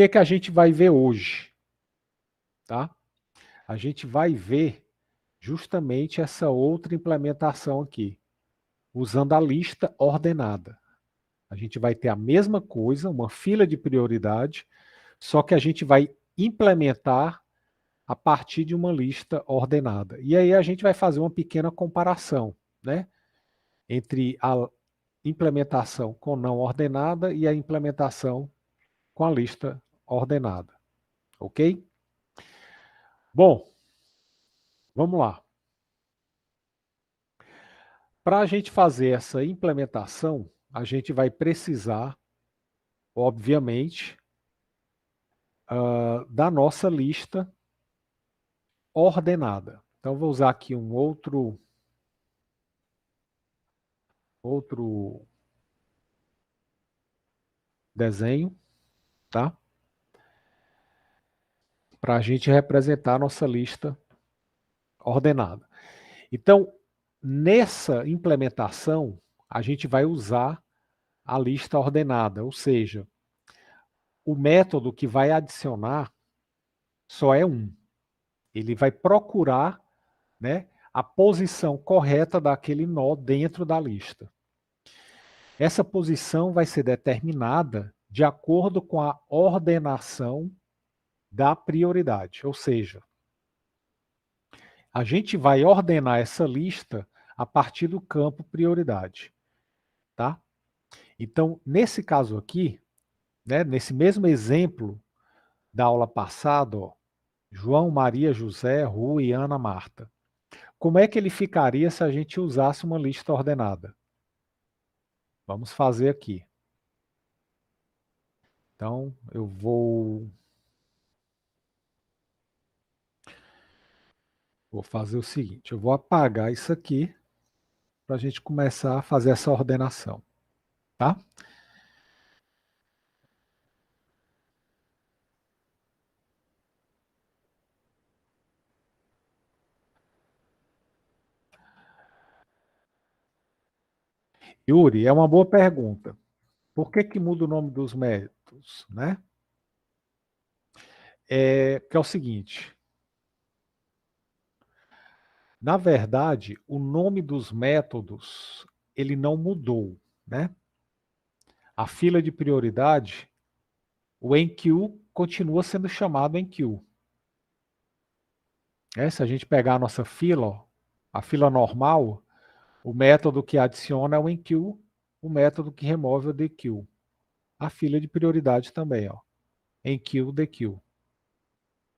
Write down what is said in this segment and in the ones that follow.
que a gente vai ver hoje? Tá? A gente vai ver justamente essa outra implementação aqui, usando a lista ordenada. A gente vai ter a mesma coisa, uma fila de prioridade, só que a gente vai implementar a partir de uma lista ordenada. E aí a gente vai fazer uma pequena comparação, né, entre a implementação com não ordenada e a implementação com a lista ordenada. Ok? Bom, vamos lá. Para a gente fazer essa implementação, a gente vai precisar, obviamente, da nossa lista ordenada. Então, vou usar aqui um outro desenho, tá? Para a gente representar a nossa lista ordenada. Então, nessa implementação, a gente vai usar a lista ordenada, ou seja, o método que vai adicionar só é um. Ele vai procurar, né, a posição correta daquele nó dentro da lista. Essa posição vai ser determinada de acordo com a ordenação da prioridade, ou seja, a gente vai ordenar essa lista a partir do campo prioridade, tá? Então, nesse caso aqui, né, nesse mesmo exemplo da aula passada, ó, João, Maria, José, Rui, Ana, Marta. Como é que ele ficaria se a gente usasse uma lista ordenada? Vamos fazer aqui. Então, eu vou fazer o seguinte, eu vou apagar isso aqui para a gente começar a fazer essa ordenação, tá? Yuri, é uma boa pergunta. Por que muda o nome dos métodos, né? Que é o seguinte, na verdade, o nome dos métodos, ele não mudou, né? A fila de prioridade, o enqueue continua sendo chamado enqueue. Se a gente pegar a nossa fila, ó, a fila normal, o método que adiciona é o enqueue, o método que remove é o dequeue. A fila de prioridade também, ó, enqueue, dequeue.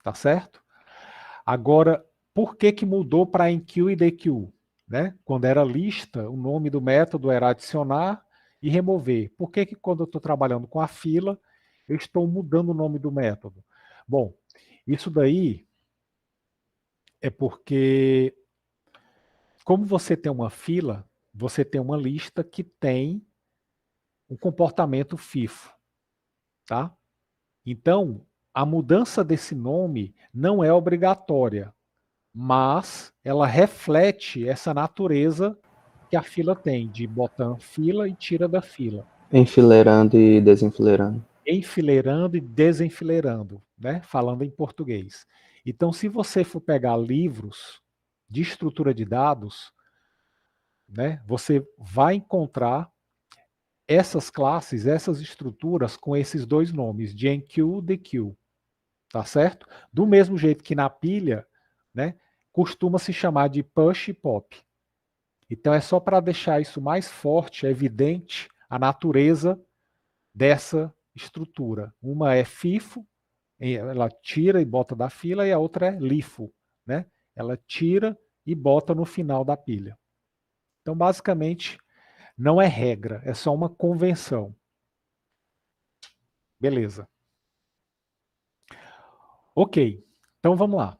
Tá certo? Agora, por que mudou para enqueue e dequeue? Né? Quando era lista, o nome do método era adicionar e remover. Por que quando eu estou trabalhando com a fila, eu estou mudando o nome do método? Bom, isso daí é porque, como você tem uma fila, você tem uma lista que tem um comportamento FIFO, tá? Então, a mudança desse nome não é obrigatória, mas ela reflete essa natureza que a fila tem, de botar fila e tira da fila. Enfileirando e desenfileirando. Enfileirando e desenfileirando, né? Falando em português. Então, se você for pegar livros de estrutura de dados, né, você vai encontrar essas classes, essas estruturas com esses dois nomes, de enqueue e dequeue, tá certo? Do mesmo jeito que na pilha, né, costuma se chamar de push e pop. Então é só para deixar isso mais forte, evidente, a natureza dessa estrutura. Uma é FIFO, ela tira e bota da fila, e a outra é LIFO, né? Ela tira e bota no final da pilha. Então, basicamente, não é regra, é só uma convenção. Beleza. Ok, então vamos lá.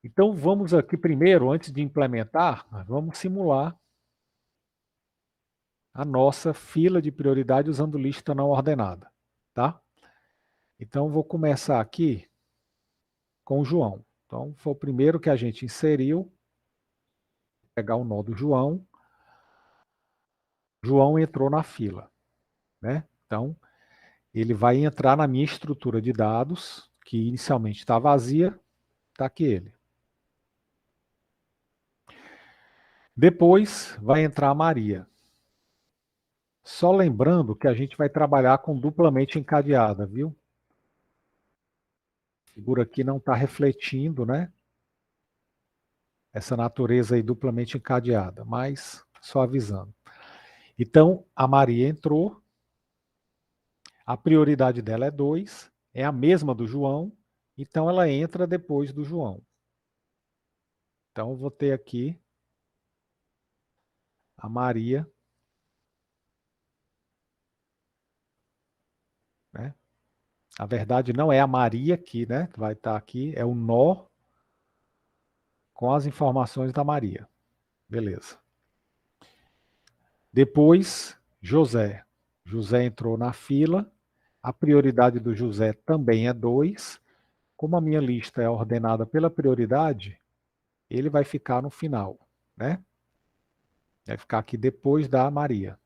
Então vamos aqui primeiro, antes de implementar, vamos simular a nossa fila de prioridade usando lista não ordenada, tá? Então vou começar aqui com o João. Então foi o primeiro que a gente inseriu. Vou pegar o nó do João. João entrou na fila, né? Então ele vai entrar na minha estrutura de dados, que inicialmente está vazia, está aqui ele. Depois vai entrar a Maria. Só lembrando que a gente vai trabalhar com duplamente encadeada, viu? A figura aqui não está refletindo, né? Essa natureza aí duplamente encadeada, mas só avisando. Então, a Maria entrou, a prioridade dela é 2, é a mesma do João, então ela entra depois do João. Então, eu vou ter aqui a Maria, né? A verdade não é a Maria aqui, né? Vai estar aqui, é o nó com as informações da Maria. Beleza. Depois, José. José entrou na fila, a prioridade do José também é 2. Como a minha lista é ordenada pela prioridade, ele vai ficar no final, né? Vai ficar aqui depois da Maria.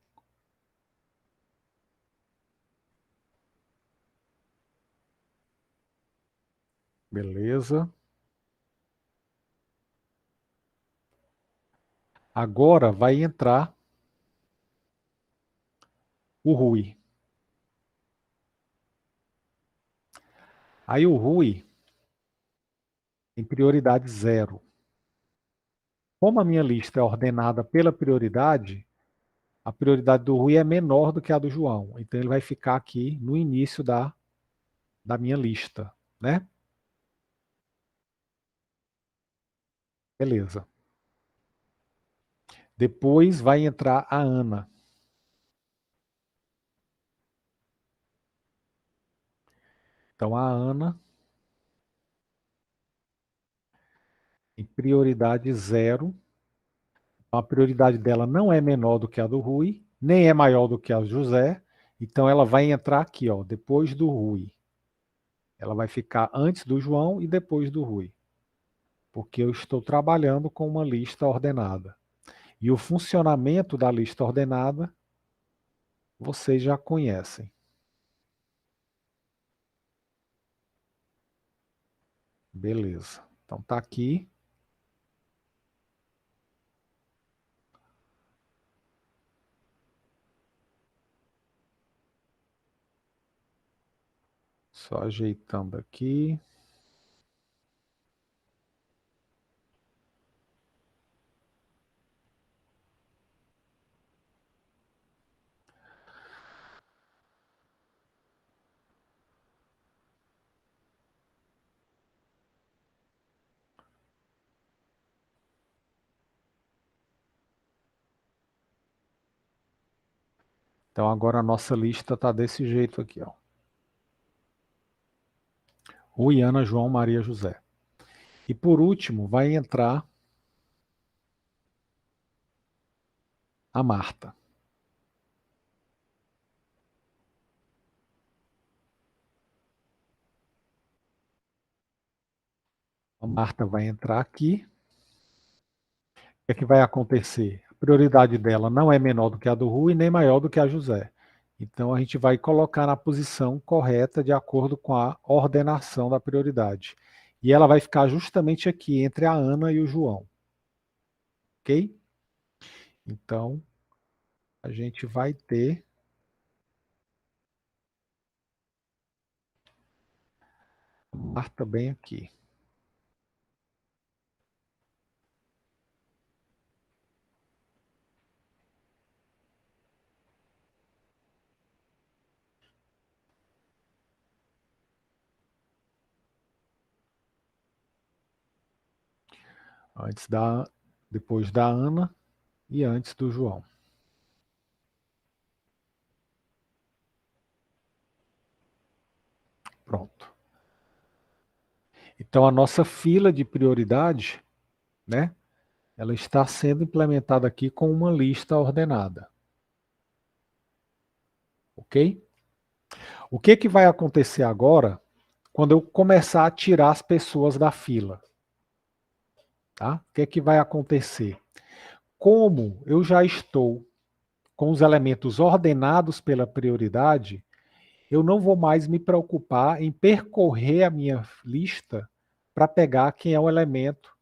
Beleza. Agora vai entrar o Rui. Aí o Rui tem prioridade 0. Como a minha lista é ordenada pela prioridade, a prioridade do Rui é menor do que a do João. Então ele vai ficar aqui no início da minha lista, né? Beleza. Depois vai entrar a Ana. Então a Ana em prioridade 0. A prioridade dela não é menor do que a do Rui, nem é maior do que a do José. Então ela vai entrar aqui, ó, depois do Rui. Ela vai ficar antes do João e depois do Rui. Porque eu estou trabalhando com uma lista ordenada. E o funcionamento da lista ordenada vocês já conhecem. Beleza. Então tá aqui. Só ajeitando aqui. Então agora a nossa lista está desse jeito aqui, ó. Rui, Ana, João, Maria, José. E por último vai entrar a Marta. A Marta vai entrar aqui. O que é que vai acontecer? A prioridade dela não é menor do que a do Rui, nem maior do que a José. Então a gente vai colocar na posição correta de acordo com a ordenação da prioridade. E ela vai ficar justamente aqui entre a Ana e o João. Ok? Então a gente vai ter a Marta bem aqui. Depois da Ana e antes do João. Pronto. Então a nossa fila de prioridade, né? Ela está sendo implementada aqui com uma lista ordenada. Ok? O que vai acontecer agora quando eu começar a tirar as pessoas da fila? Tá? O que vai acontecer? Como eu já estou com os elementos ordenados pela prioridade, eu não vou mais me preocupar em percorrer a minha lista para pegar quem é o elemento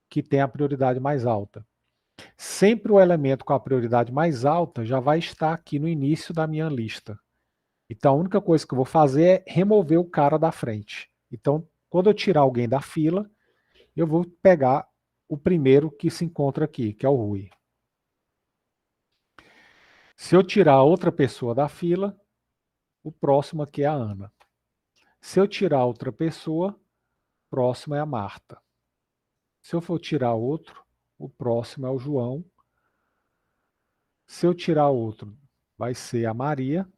que tem a prioridade mais alta. Sempre o elemento com a prioridade mais alta já vai estar aqui no início da minha lista. Então, a única coisa que eu vou fazer é remover o cara da frente. Então, quando eu tirar alguém da fila, eu vou pegar o primeiro que se encontra aqui, que é o Rui. Se eu tirar outra pessoa da fila, o próximo aqui é a Ana. Se eu tirar outra pessoa, o próximo é a Marta. Se eu for tirar outro, o próximo é o João. Se eu tirar outro, vai ser a Maria.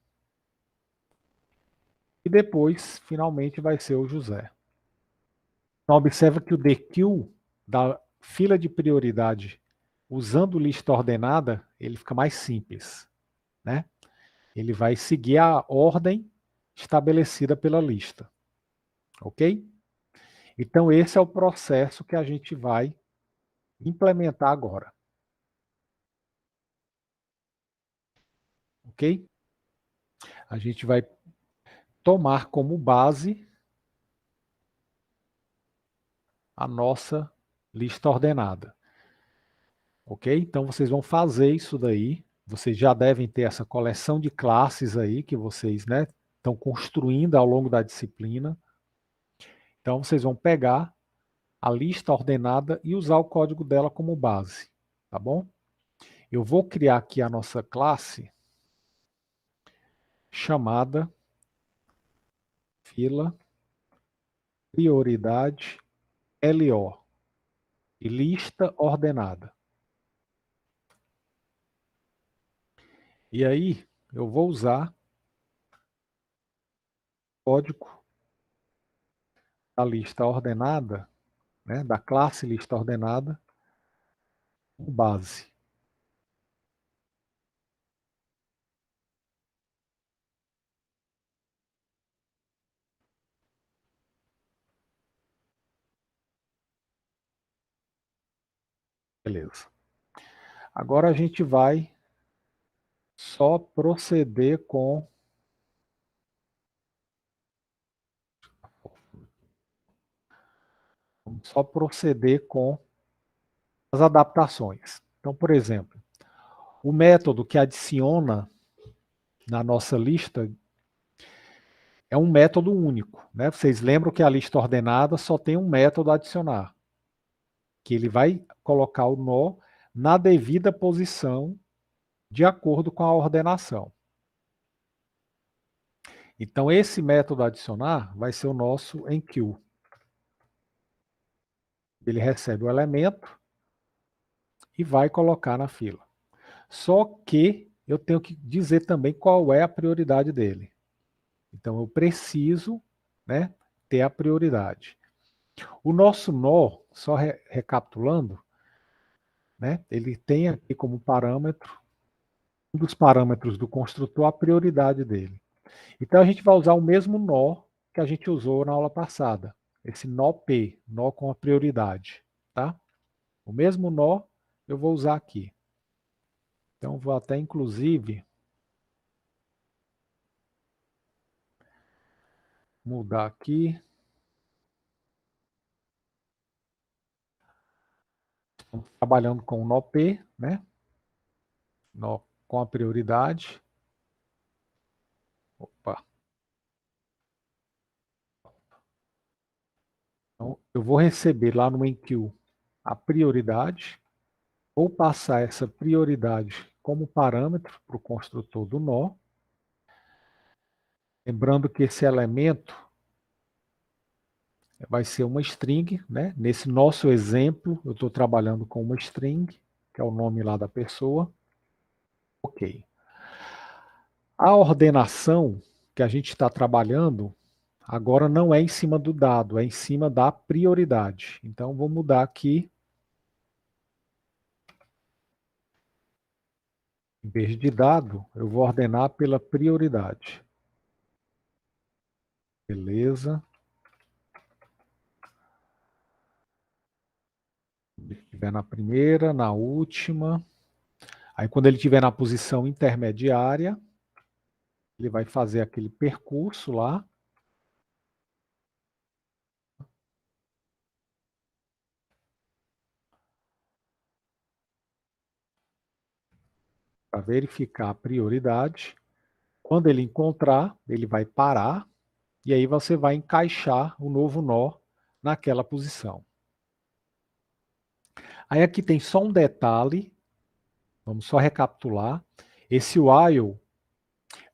E depois, finalmente, vai ser o José. Então, observa que o DQ da fila de prioridade, usando lista ordenada, ele fica mais simples, né? Ele vai seguir a ordem estabelecida pela lista, ok? Então, esse é o processo que a gente vai implementar agora, ok? A gente vai tomar como base a nossa lista ordenada, ok? Então, vocês vão fazer isso daí. Vocês já devem ter essa coleção de classes aí que vocês, né, estão construindo ao longo da disciplina. Então, vocês vão pegar a lista ordenada e usar o código dela como base, tá bom? Eu vou criar aqui a nossa classe chamada fila prioridade LO e lista ordenada. E aí, eu vou usar o código da lista ordenada, né, da classe lista ordenada, como base. Beleza. Agora a gente vai só proceder com as adaptações. Então, por exemplo, o método que adiciona na nossa lista é um método único, né? Vocês lembram que a lista ordenada só tem um método adicionar, que ele vai colocar o nó na devida posição de acordo com a ordenação. Então, esse método adicionar vai ser o nosso enqueue. Ele recebe o elemento e vai colocar na fila. Só que eu tenho que dizer também qual é a prioridade dele. Então, eu preciso, né, ter a prioridade. O nosso nó, só recapitulando, né, ele tem aqui como parâmetro, um dos parâmetros do construtor, a prioridade dele. Então, a gente vai usar o mesmo nó que a gente usou na aula passada. Esse nó P, nó com a prioridade. Tá? O mesmo nó eu vou usar aqui. Então, vou até, inclusive, mudar aqui. Estamos trabalhando com o nó P, né? Nó com a prioridade. Opa. Então, eu vou receber lá no enqueue a prioridade. Vou passar essa prioridade como parâmetro para o construtor do nó. Lembrando que esse elemento vai ser uma string, né? Nesse nosso exemplo, eu estou trabalhando com uma string, que é o nome lá da pessoa. Ok. A ordenação que a gente está trabalhando agora não é em cima do dado, é em cima da prioridade. Então, vou mudar aqui. Em vez de dado, eu vou ordenar pela prioridade. Beleza. Ele estiver na primeira, na última. Aí, quando ele estiver na posição intermediária, Ele vai fazer aquele percurso lá. Para verificar a prioridade. Quando ele encontrar, ele vai parar. E aí você vai encaixar o novo nó naquela posição. Aí aqui tem só um detalhe. Vamos só recapitular. Esse while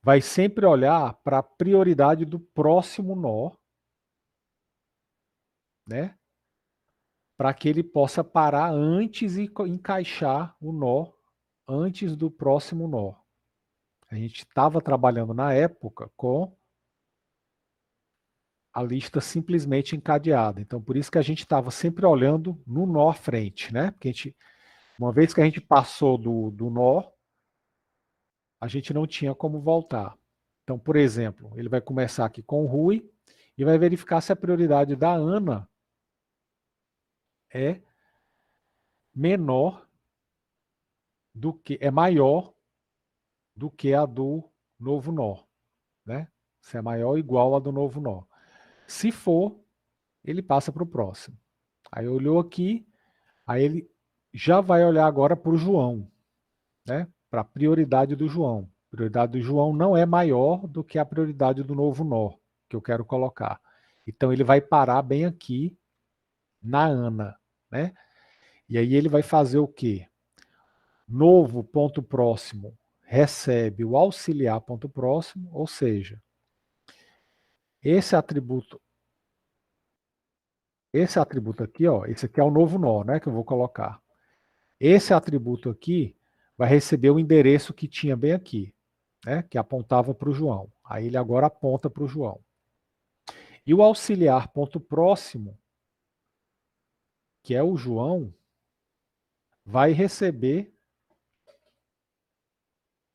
vai sempre olhar para a prioridade do próximo nó, né? Para que ele possa parar antes e encaixar o nó antes do próximo nó. A gente estava trabalhando na época com a lista simplesmente encadeada. Então, por isso que a gente estava sempre olhando no nó à frente, né? Porque uma vez que a gente passou do nó, a gente não tinha como voltar. Então, por exemplo, ele vai começar aqui com o Rui e vai verificar se a prioridade da Ana é menor do que, é maior do que a do novo nó, né? Se é maior ou igual a do novo nó. Se for, ele passa para o próximo. Aí olhou aqui, aí ele já vai olhar agora para o João, né? Para a prioridade do João. A prioridade do João não é maior do que a prioridade do novo nó que eu quero colocar. Então ele vai parar bem aqui na Ana, né? E aí ele vai fazer o quê? Novo ponto próximo recebe o auxiliar ponto próximo, ou seja, esse atributo aqui, ó, esse aqui é o novo nó, né, que eu vou colocar. Esse atributo aqui vai receber o endereço que tinha bem aqui, né, que apontava para o João. Aí ele agora aponta para o João. E o auxiliar ponto próximo, que é o João, vai receber,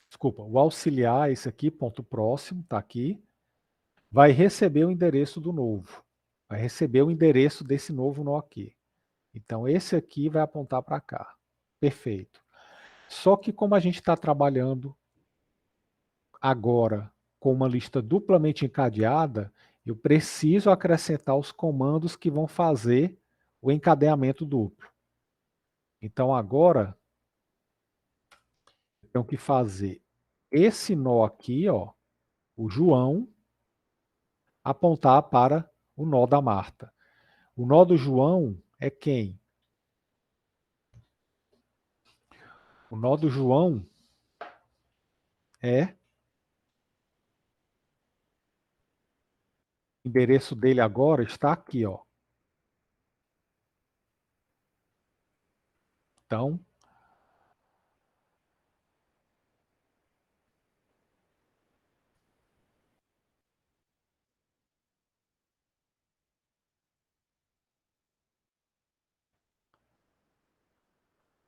desculpa, o auxiliar, esse aqui, ponto próximo, está aqui, vai receber o endereço do novo. Vai receber o endereço desse novo nó aqui. Então, esse aqui vai apontar para cá. Perfeito. Só que como a gente está trabalhando agora com uma lista duplamente encadeada, eu preciso acrescentar os comandos que vão fazer o encadeamento duplo. Então, agora, eu tenho que fazer esse nó aqui, ó, o João, apontar para o nó da Marta. O nó do João é quem? O nó do João é, o endereço dele agora está aqui, ó. Então,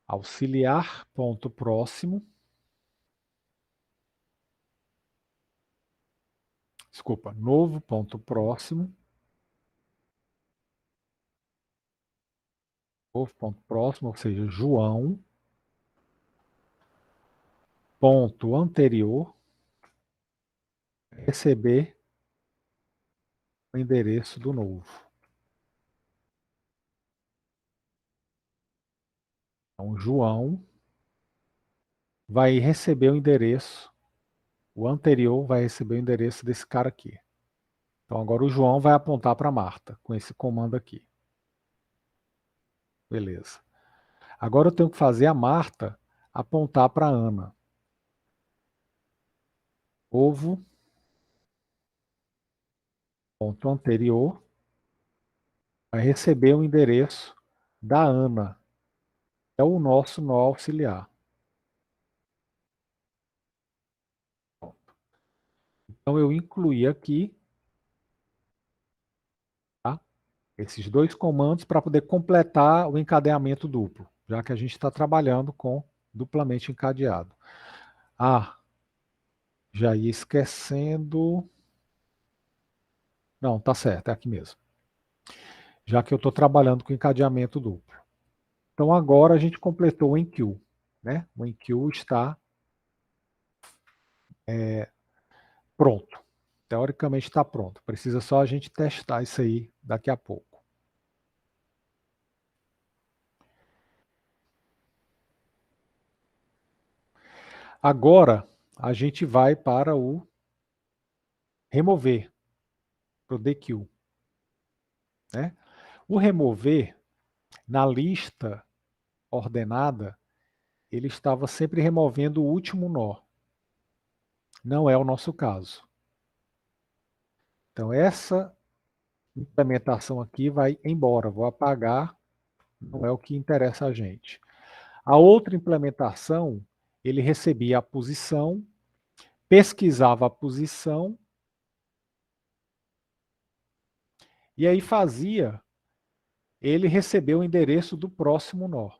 auxiliar ponto próximo, desculpa, novo ponto próximo, novo ponto próximo, ou seja, João, ponto anterior, receber o endereço do novo. Então, João vai receber o endereço, o anterior vai receber o endereço desse cara aqui. Então, agora o João vai apontar para Marta, com esse comando aqui. Beleza. Agora eu tenho que fazer a Marta apontar para a Ana. Ovo, ponto anterior, vai receber o endereço da Ana, que é o nosso nó auxiliar. Então eu incluí aqui, tá, esses dois comandos para poder completar o encadeamento duplo, já que a gente está trabalhando com duplamente encadeado. Ah, já ia esquecendo. Não, tá certo, é aqui mesmo. Já que eu estou trabalhando com encadeamento duplo. Então agora a gente completou o enqueue, né? O enqueue está Pronto. Teoricamente está pronto. Precisa só a gente testar isso aí daqui a pouco. Agora, a gente vai para o remover, para o DQ. Né? O remover, na lista ordenada, ele estava sempre removendo o último nó. Não é o nosso caso. Então, essa implementação aqui vai embora. Vou apagar, não é o que interessa a gente. A outra implementação, ele recebia a posição, pesquisava a posição, e aí fazia ele receber o endereço do próximo nó.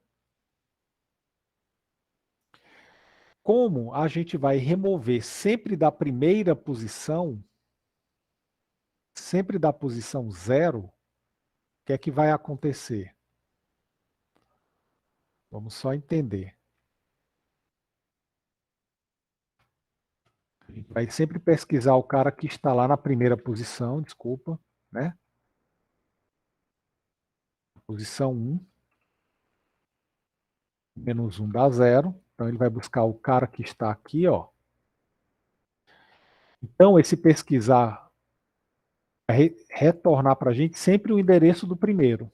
Como a gente vai remover sempre da primeira posição, sempre da posição 0, o que é que vai acontecer? Vamos só entender. A gente vai sempre pesquisar o cara que está lá na primeira posição, desculpa, né? Posição 1, menos 1 dá 0. Então ele vai buscar o cara que está aqui, ó. Então esse pesquisar vai retornar para a gente sempre o endereço do primeiro.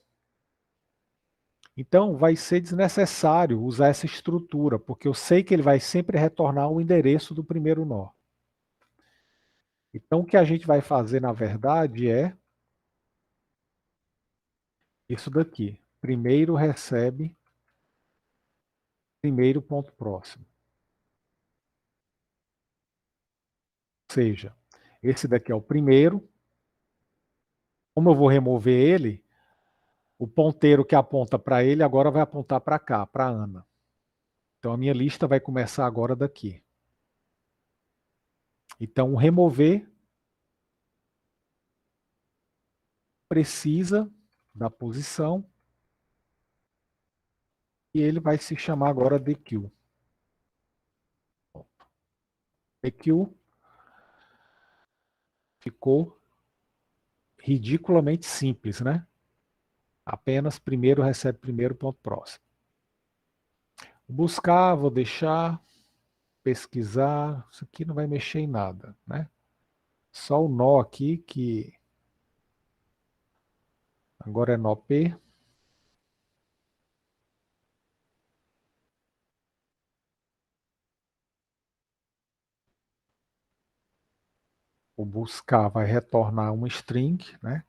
Então vai ser desnecessário usar essa estrutura, porque eu sei que ele vai sempre retornar o endereço do primeiro nó. Então o que a gente vai fazer, na verdade, é isso daqui. Primeiro recebe, primeiro ponto próximo. Ou seja, esse daqui é o primeiro. Como eu vou remover ele, o ponteiro que aponta para ele agora vai apontar para cá, para a Ana. Então a minha lista vai começar agora daqui. Então remover precisa da posição e ele vai se chamar agora DQ. DQ ficou ridiculamente simples, né? Apenas primeiro recebe primeiro, ponto próximo. Buscar, vou deixar, pesquisar, isso aqui não vai mexer em nada, né? Só o nó aqui, que agora é nó P. O buscar vai retornar uma string, né?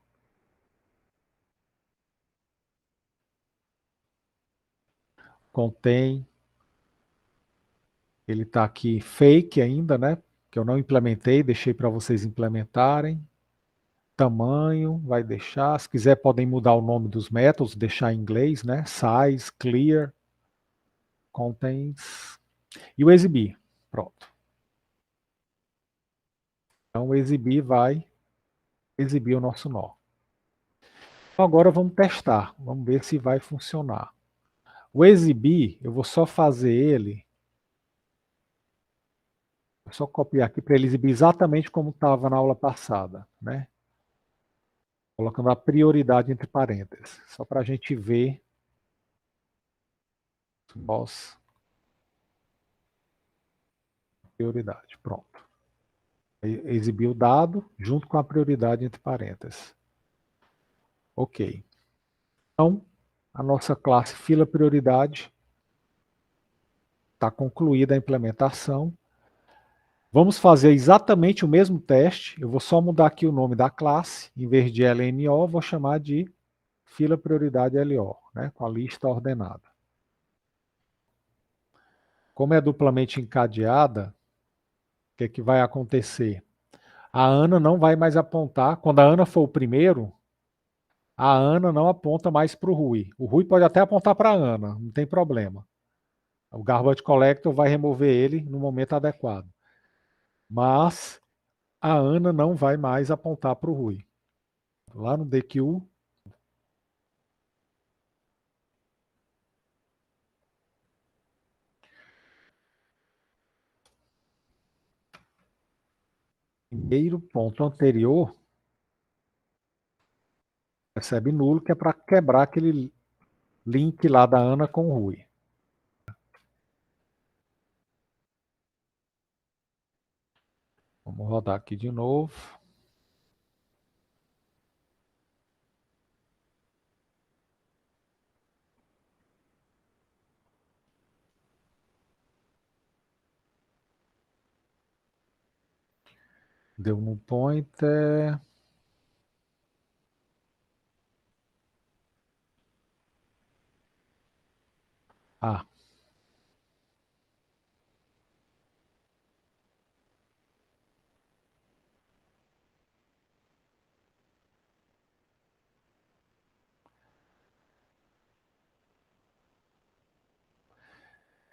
Contém, ele está aqui fake ainda, né? Que eu não implementei, deixei para vocês implementarem. Tamanho, vai deixar. Se quiser, podem mudar o nome dos métodos, deixar em inglês, né? Size, clear, contains. E o exibir. Pronto. Então, o exibir vai exibir o nosso nó. Então, agora vamos testar. Vamos ver se vai funcionar. O exibir, eu vou só fazer ele. Vou só copiar aqui para ele exibir exatamente como estava na aula passada, né? Colocando a prioridade entre parênteses. Só para a gente ver. Boss. Prioridade. Pronto. Exibir o dado junto com a prioridade entre parênteses. Ok. Então, a nossa classe fila prioridade está concluída a implementação. Vamos fazer exatamente o mesmo teste. Eu vou só mudar aqui o nome da classe. Em vez de LNO, vou chamar de fila prioridade LO, né, com a lista ordenada. Como é duplamente encadeada, o que, que vai acontecer? A Ana não vai mais apontar. Quando a Ana for o primeiro, a Ana não aponta mais para o Rui. O Rui pode até apontar para a Ana, não tem problema. O Garbage Collector vai remover ele no momento adequado. Mas a Ana não vai mais apontar para o Rui. Lá no DQ, primeiro ponto anterior recebe nulo, que é para quebrar aquele link lá da Ana com o Rui. Vamos rodar aqui de novo. Deu no pointer. Ah.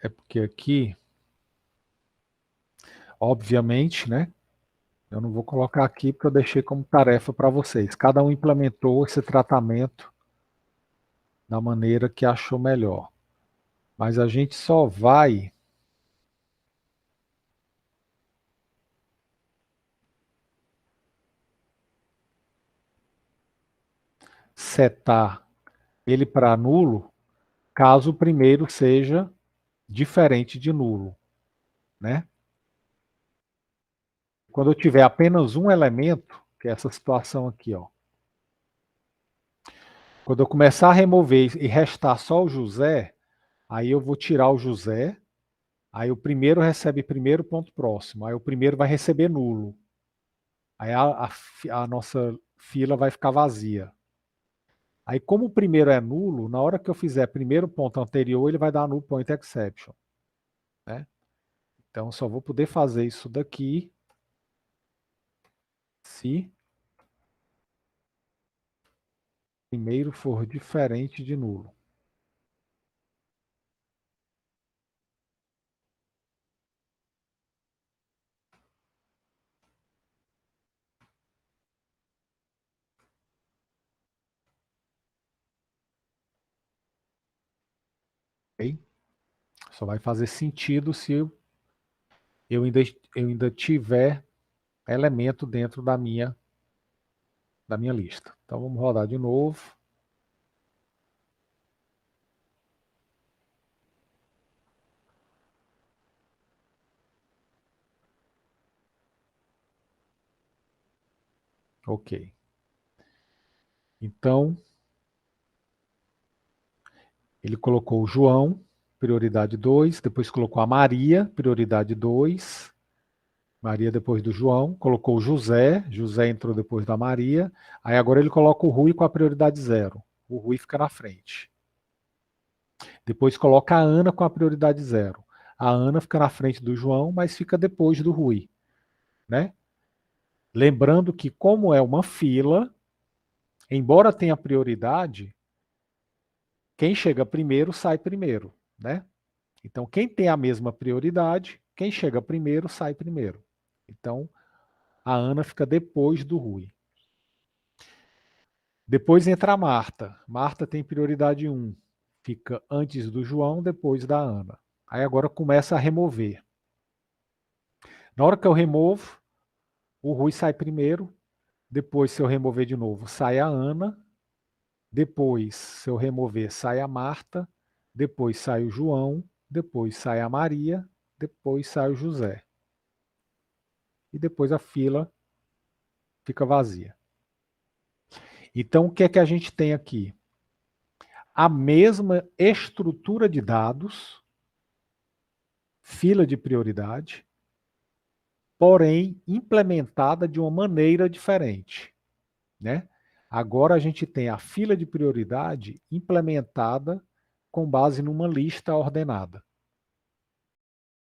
É porque aqui, obviamente, né? Eu não vou colocar aqui porque eu deixei como tarefa para vocês. Cada um implementou esse tratamento da maneira que achou melhor. Mas a gente só vai setar ele para nulo caso o primeiro seja diferente de nulo, né? Quando eu tiver apenas um elemento, que é essa situação aqui, ó. Quando eu começar a remover e restar só o José, aí eu vou tirar o José, aí o primeiro recebe primeiro ponto próximo, aí o primeiro vai receber nulo. Aí a nossa fila vai ficar vazia. Aí, como o primeiro é nulo, na hora que eu fizer primeiro ponto anterior, ele vai dar null point exception, né? Então, só vou poder fazer isso daqui se primeiro for diferente de nulo. Ok? Só vai fazer sentido se eu ainda tiver elemento dentro da minha lista. Então, vamos rodar de novo. Ok. Então, ele colocou o João, prioridade 2, depois colocou a Maria, prioridade 2, Maria depois do João, colocou o José, José entrou depois da Maria, aí agora ele coloca o Rui com a prioridade 0, o Rui fica na frente. Depois coloca a Ana com a prioridade 0. A Ana fica na frente do João, mas fica depois do Rui, né? Lembrando que como é uma fila, embora tenha prioridade, quem chega primeiro sai primeiro, né? Então, quem tem a mesma prioridade, quem chega primeiro sai primeiro. Então, a Ana fica depois do Rui. Depois entra a Marta. Marta tem prioridade 1. Fica antes do João, depois da Ana. Aí agora começa a remover. Na hora que eu removo, o Rui sai primeiro. Depois, se eu remover de novo, sai a Ana. Depois, se eu remover, sai a Marta. Depois sai o João. Depois sai a Maria. Depois sai o José. E depois a fila fica vazia. Então, o que é que a gente tem aqui? A mesma estrutura de dados, fila de prioridade, porém implementada de uma maneira diferente, né? Agora a gente tem a fila de prioridade implementada com base numa lista ordenada.